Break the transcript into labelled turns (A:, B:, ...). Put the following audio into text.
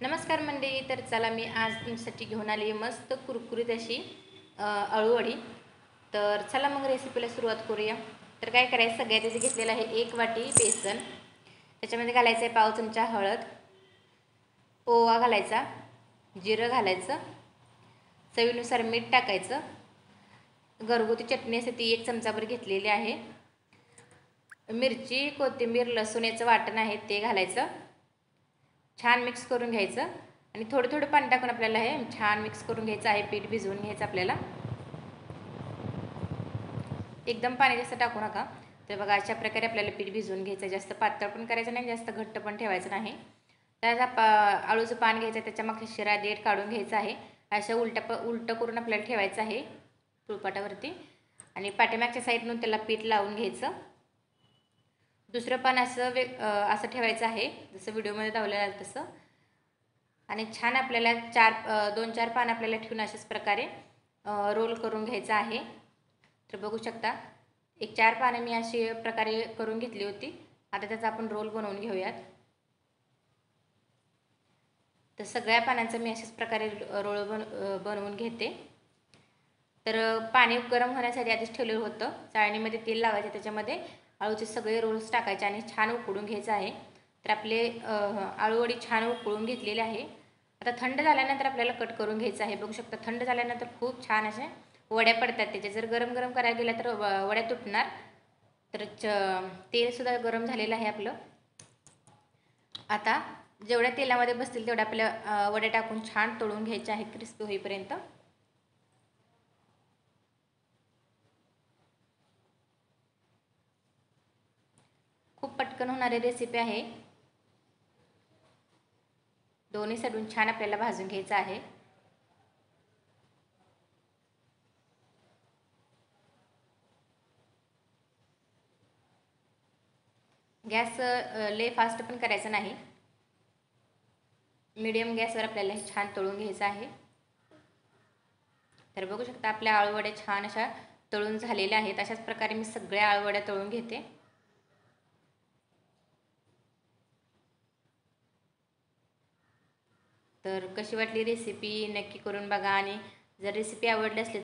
A: नमस्कार मंडळी. तर चला मी आज तुमच्यासाठी घेऊन आली मस्त कुरकुरीत अशी अळूवडी. तर चला मग रेसिपीला सुरुवात करूया. तर काय करायचं, सगळ्यात आधी घेतलेलं आहे 1 वाटी बेसन. त्याच्यामध्ये घालायचं आहे पाव चमचा हळद, ओवा घालायचा, जिरं घालायचं, चवीनुसार मीठ टाकायचं, घरगुती चटणी असते ती 1 चमचाभर घेतलेली आहे, मिरची, कोथिंबीर, लसूण याचं वाटण आहे ते घालायचं. छान मिक्स करून घ्यायचं आणि थोडं थोडं पाणी टाकून आपल्याला हे छान मिक्स करून घ्यायचं आहे. पीठ भिजवून घ्यायचं आपल्याला. एकदम पाणी जास्त टाकू नका. तर बघा अशा प्रकारे आपल्याला पीठ भिजवून घ्यायचं. जास्त पातळ पण करायचं नाही, जास्त घट्ट पण ठेवायचं नाही. त्याचा आळूचं पान घ्यायचं, त्याच्या मागच्या शिरा देठ काढून घ्यायचं आहे. अशा उलटं करून आपल्याला ठेवायचं आहे पोळपाटावरती आणि पाठीमागच्या साईडनं त्याला पीठ लावून घ्यायचं. दुसरं पान असं ठेवायचं आहे जसं व्हिडिओमध्ये दाखवलेलं आहे तसं. आणि छान आपल्याला 2-4 पान आपल्याला ठेवून अशाच प्रकारे रोल करून घ्यायचं आहे. तर बघू शकता 4 पानं मी अशी प्रकारे करून घेतली होती. आता त्याचा आपण रोल बनवून घेऊयात. तर सगळ्या पानांचं मी अशाच प्रकारे रोल बनवून घेते. तर पाणी गरम होण्यासाठी आधीच ठेवलेलं होतं. चाळणीमध्ये तेल लावायचं, त्याच्यामध्ये आळूचे सगळे रोल्स टाकायचे आणि छान उकळून घ्यायचं आहे. तर आपले आळूवडी छान उकळून घेतलेले आहे. आता थंड झाल्यानंतर आपल्याला कट करून घ्यायचं आहे. बघू शकता थंड झाल्यानंतर खूप छान अशा वड्या पडतात त्याच्या. जर गरम गरम करायला गेल्या तर वड्या तुटणार. तर तेलसुद्धा गरम झालेलं आहे आपलं. आता जेवढ्या तेलामध्ये बसतील तेवढ्या आपल्या वड्या टाकून छान तळून घ्यायच्या आहेत क्रिस्पी होईपर्यंत. खूप पटकन होणारी रेसिपी आहे. दोन्ही साईडून छान आपल्याला भाजून घ्यायचं आहे. गॅस लय फास्ट पण करायचा नाही, मीडियम गॅसवर आपल्याला हे छान तळून घ्यायचं आहे. तर बघू शकता आपल्या आळूवड्या छान अशा तळून झालेल्या आहेत. अशाच प्रकारे मी सगळ्या आळूवड्या तळून घेते. तर कशी वाटली रेसिपी नक्की करून बघा आणि जर रेसिपी आवडली असली